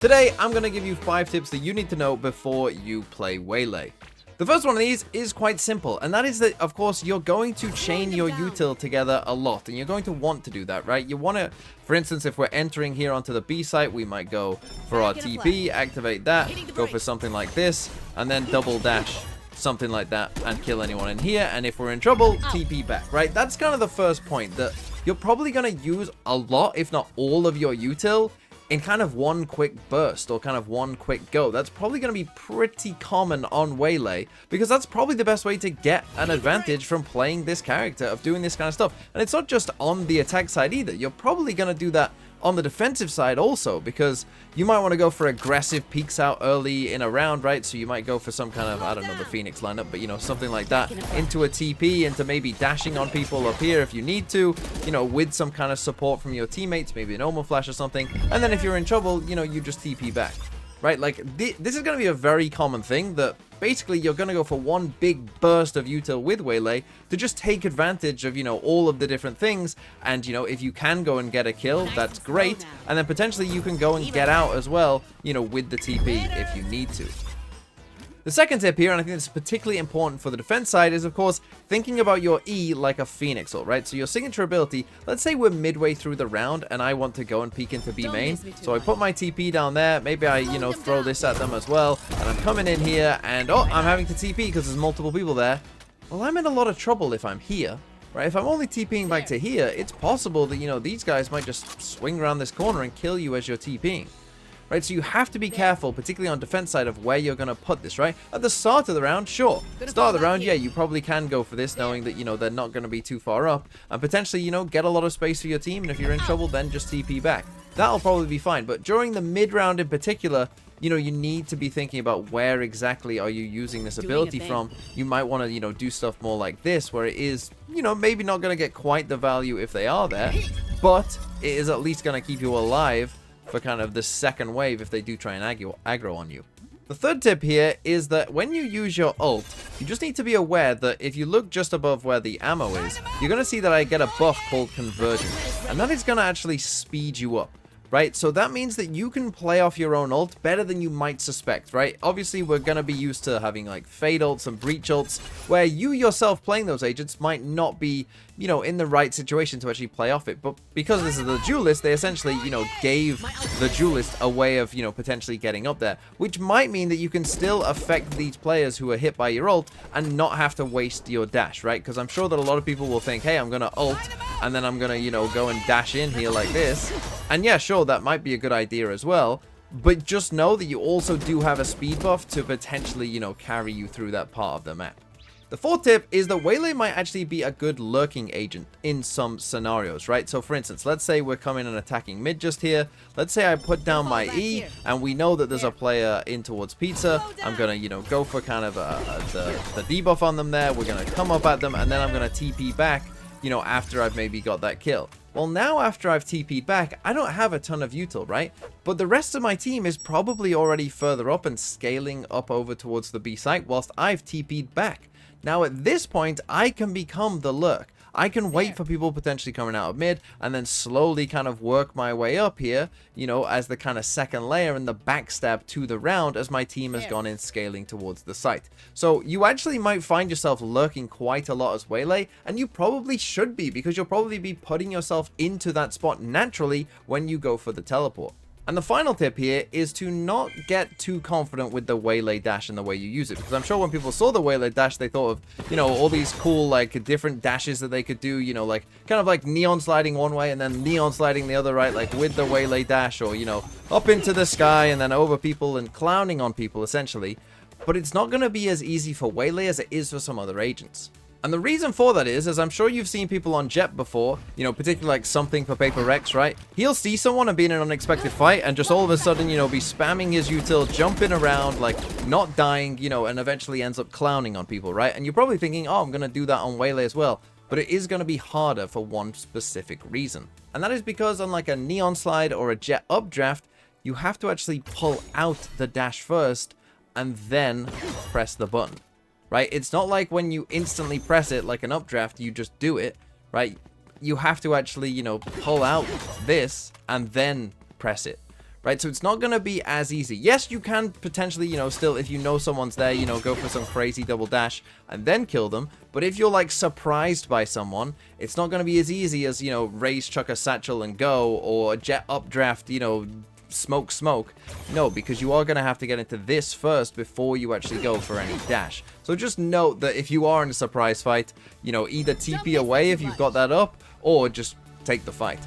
Today, I'm going to give you 5 tips that you need to know before you play Waylay. The first one of these is quite simple, and that is that, of course, you're going to chain your util together a lot, and you're going to want to do that, right? You want to, for instance, if we're entering here onto the B site, we might go for our TP, activate that, go for something like this, and then double dash something like that and kill anyone in here, and if we're in trouble, TP back, right? That's kind of the first point, that you're probably going to use a lot, if not all of your util in kind of one quick burst or kind of one quick go. That's probably going to be pretty common on Waylay, because that's probably the best way to get an advantage from playing this character, of doing this kind of stuff. And it's not just on the attack side either. You're probably going to do that on the defensive side also, because you might want to go for aggressive peeks out early in a round, right? So you might go for some kind of, I don't know the Phoenix lineup, but you know, something like that, into a TP, into maybe dashing on people up here if you need to, you know, with some kind of support from your teammates, maybe an Omo Flash or something. And then if you're in trouble, you know, you just TP back, right? Like, this is going to be a very common thing, that basically you're going to go for one big burst of util with Waylay to just take advantage of, you know, all of the different things. And, you know, if you can go and get a kill, that's great. And then potentially you can go and get out as well, you know, with the TP if you need to. The second tip here, and I think this is particularly important for the defense side, is of course thinking about your E like a Phoenix ult, right? So your signature ability, let's say we're midway through the round and I want to go and peek into B main. So I put my TP down there, maybe I, you know, throw this at them as well, and I'm coming in here and, oh, I'm having to TP because there's multiple people there. Well, I'm in a lot of trouble if I'm here, right? If I'm only TPing back to here, it's possible that, you know, these guys might just swing around this corner and kill you as you're TPing. Right, so you have to be careful, particularly on defense side, of where you're going to put this, right? At the start of the round, sure. Start of the round, yeah, you probably can go for this, knowing that, you know, they're not going to be too far up, and potentially, you know, get a lot of space for your team, and if you're in trouble, then just TP back. That'll probably be fine, but during the mid-round in particular, you know, you need to be thinking about where exactly are you using this ability from. You might want to, you know, do stuff more like this, where it is, you know, maybe not going to get quite the value if they are there, but it is at least going to keep you alive for kind of the second wave if they do try and aggro on you. The third tip here is that when you use your ult, you just need to be aware that if you look just above where the ammo is, you're going to see that I get a buff called Convergence, and that is going to actually speed you up. Right, so that means that you can play off your own ult better than you might suspect, right? Obviously, we're going to be used to having, like, Fade ults and Breach ults, where you yourself playing those agents might not be, you know, in the right situation to actually play off it. But because this is the duelist, they essentially, you know, gave the duelist a way of, you know, potentially getting up there, which might mean that you can still affect these players who are hit by your ult and not have to waste your dash, right? Because I'm sure that a lot of people will think, hey, I'm going to ult, and then I'm going to, you know, go and dash in here like this. And yeah, sure, that might be a good idea as well, but just know that you also do have a speed buff to potentially, you know, carry you through that part of the map. The fourth tip is that Waylay might actually be a good lurking agent in some scenarios, right? So for instance, let's say we're coming and attacking mid just here. Let's say I put down my E and we know that there's a player in towards pizza. I'm going to, you know, go for kind of the debuff on them there. We're going to come up at them, and then I'm going to TP back, you know, after I've maybe got that kill. Well, now after I've TP'd back, I don't have a ton of util, right? But the rest of my team is probably already further up and scaling up over towards the B site whilst I've TP'd back. Now at this point, I can become the lurk. I can wait for people potentially coming out of mid and then slowly kind of work my way up here, you know, as the kind of second layer and the backstab to the round as my team has gone in scaling towards the site. So you actually might find yourself lurking quite a lot as Waylay, and you probably should be, because you'll probably be putting yourself into that spot naturally when you go for the teleport. And the final tip here is to not get too confident with the Waylay dash and the way you use it, because I'm sure when people saw the Waylay dash, they thought of, you know, all these cool, like, different dashes that they could do, you know, like, kind of like neon sliding one way and then neon sliding the other, right, like with the Waylay dash, or, you know, up into the sky and then over people and clowning on people, essentially. But it's not going to be as easy for Waylay as it is for some other agents. And the reason for that is, as I'm sure you've seen people on Jett before, you know, particularly like something for Paper Rex, right? He'll see someone and be in an unexpected fight and just all of a sudden, you know, be spamming his util, jumping around, like not dying, you know, and eventually ends up clowning on people, right? And you're probably thinking, oh, I'm going to do that on Waylay as well. But it is going to be harder for one specific reason. And that is because unlike a Neon Slide or a Jett updraft, you have to actually pull out the dash first and then press the button. Right? It's not like when you instantly press it like an updraft, you just do it, right? You have to actually, you know, pull out this and then press it, right? So it's not going to be as easy. Yes, you can potentially, you know, still, if you know someone's there, you know, go for some crazy double dash and then kill them. But if you're, like, surprised by someone, it's not going to be as easy as, you know, raise, chuck a satchel and go, or Jett updraft, you know, smoke. No, because you are going to have to get into this first before you actually go for any dash. So just note that if you are in a surprise fight, you know, either TP away if you've got that up, or just take the fight.